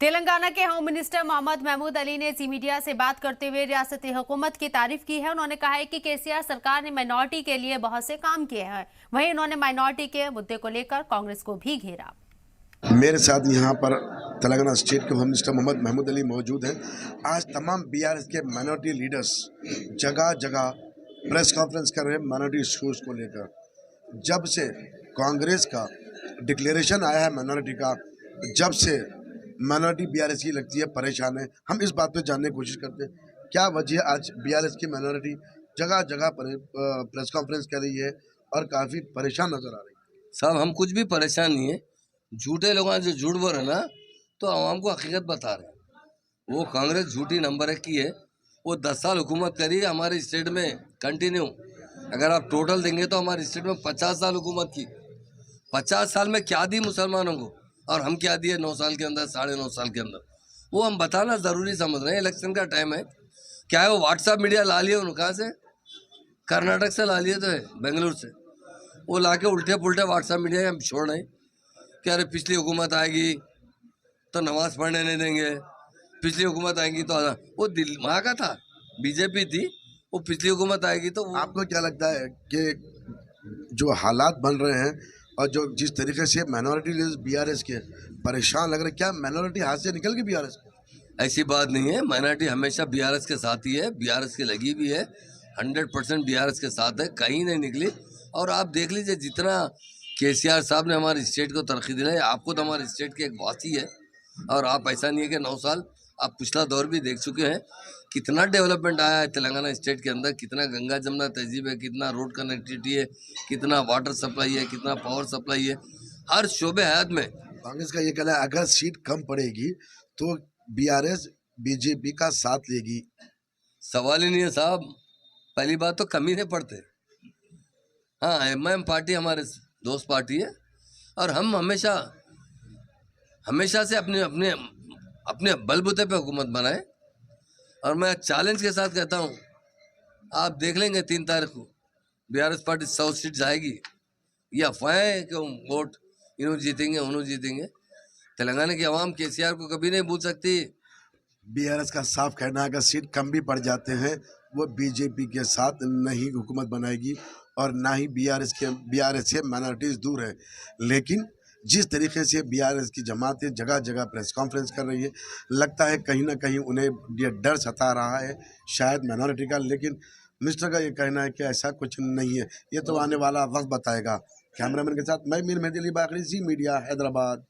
तेलंगाना के home minister Mohammad Mahmood Ali ने जी media से बात करते हुए रियासती हुकूमत की तारीफ की है। उन्होंने कहा है कि केसीआर सरकार ने माइनॉरिटी के लिए बहुत से काम किए हैं। वहीं उन्होंने माइनॉरिटी के मुद्दे को लेकर कांग्रेस को भी घेरा। मेरे साथ यहाँ पर तेलंगाना स्टेट के होम मिनिस्टर मोहम्मद महमूद अली मौजूद हैं। आज तमाम बीआरएस के माइनॉरिटी लीडर्स जगह जगह प्रेस कॉन्फ्रेंस कर रहे हैं माइनॉरिटी इश्यूज को लेकर। जब से कांग्रेस का डिक्लेरेशन आया है माइनॉरिटी का, जब से माइनॉरिटी बीआरएस की लगती है परेशान है। हम इस बात पे जानने की कोशिश करते हैं क्या वजह आज बीआरएस की माइनॉरिटी जगह जगह पर प्रेस कॉन्फ्रेंस कर रही है और काफ़ी परेशान नजर आ रही है। साहब हम कुछ भी परेशान नहीं है। झूठे लोग जो झूठ बोल रहे ना तो आवाम को हकीकत बता रहे हैं। वो कांग्रेस झूठी नंबर 1 की है। वो 10 साल हुकूमत करी हमारे स्टेट में कंटिन्यू। अगर आप टोटल देंगे तो हमारे स्टेट में 50 साल हुकूमत की। 50 साल में क्या दी मुसलमानों को और हम क्या दिए 9 साल के अंदर, 9.5 साल के अंदर, वो हम बताना ज़रूरी समझ रहे हैं। इलेक्शन का टाइम है। क्या है वो व्हाट्सएप मीडिया ला लिए उन्होंने कहाँ से? कर्नाटक से ला लिए तो है, बेंगलुरु से। वो ला के उल्टे पुल्टे व्हाट्सएप मीडिया हम छोड़ रहे हैं कि अरे पिछली हुकूमत आएगी तो नमाज पढ़ने नहीं देंगे, पिछली हुकूमत आएगी तो वो दिल वहाँ का था, बीजेपी थी। वो पिछली हुकूमत आएगी तो आपको क्या लगता है कि जो हालात बन रहे हैं और जो जिस तरीके से माइनॉरिटी लीडर्स बीआरएस के परेशान लग रहे हैं, क्या माइनॉरिटी हाथ से निकल गई बीआरएस को? ऐसी बात नहीं है। माइनॉरिटी हमेशा बीआरएस के साथ ही है, बीआरएस की लगी भी है, 100% बीआरएस के साथ है, कहीं नहीं निकली। और आप देख लीजिए जितना केसीआर साहब ने हमारे स्टेट को तरक्की दिलाई। आपको तो हमारे स्टेट के एक वासी है और आप ऐसा नहीं है कि 9 साल, आप पिछला दौर भी देख चुके हैं। कितना डेवलपमेंट आया है तेलंगाना स्टेट के अंदर, कितना गंगा जमुना तहजीब है, कितना रोड कनेक्टिविटी है, कितना वाटर सप्लाई है, कितना पावर सप्लाई है, हर शोबे हयात में। कांग्रेस का ये कहना है अगर सीट कम पड़ेगी तो बीआरएस बीजेपी का साथ लेगी। सवाल ही नहीं है साहब। पहली बात तो कम ही नहीं पड़ते। हाँ, एमआईएम पार्टी हमारे दोस्त पार्टी है और हम हमेशा से अपने अपने अपने बलबूते पे हुकूमत बनाए। और मैं चैलेंज के साथ कहता हूँ, आप देख लेंगे 3 तारीख को बीआरएस पार्टी 100 सीट जाएगी। ये अफवाहें है कि वोट इन्हों जीतेंगे उन्हों जीतेंगे। तेलंगाना की आवाम केसीआर को कभी नहीं भूल सकती। बीआरएस का साफ कहना है अगर सीट कम भी पड़ जाते हैं वो बीजेपी के साथ नहीं हुकूमत बनाएगी और ना ही बीआरएस से माइनॉरिटीज दूर है। लेकिन जिस तरीके से बीआरएस की जमातें जगह जगह प्रेस कॉन्फ्रेंस कर रही है, लगता है कहीं ना कहीं उन्हें ये डर सता रहा है शायद माइनॉरिटी का। लेकिन मिनिस्टर का ये कहना है कि ऐसा कुछ नहीं है, ये तो आने वाला वक्त बताएगा। कैमरामैन के साथ मैं मीर मेहदी अली बाकरी, जी मीडिया, हैदराबाद।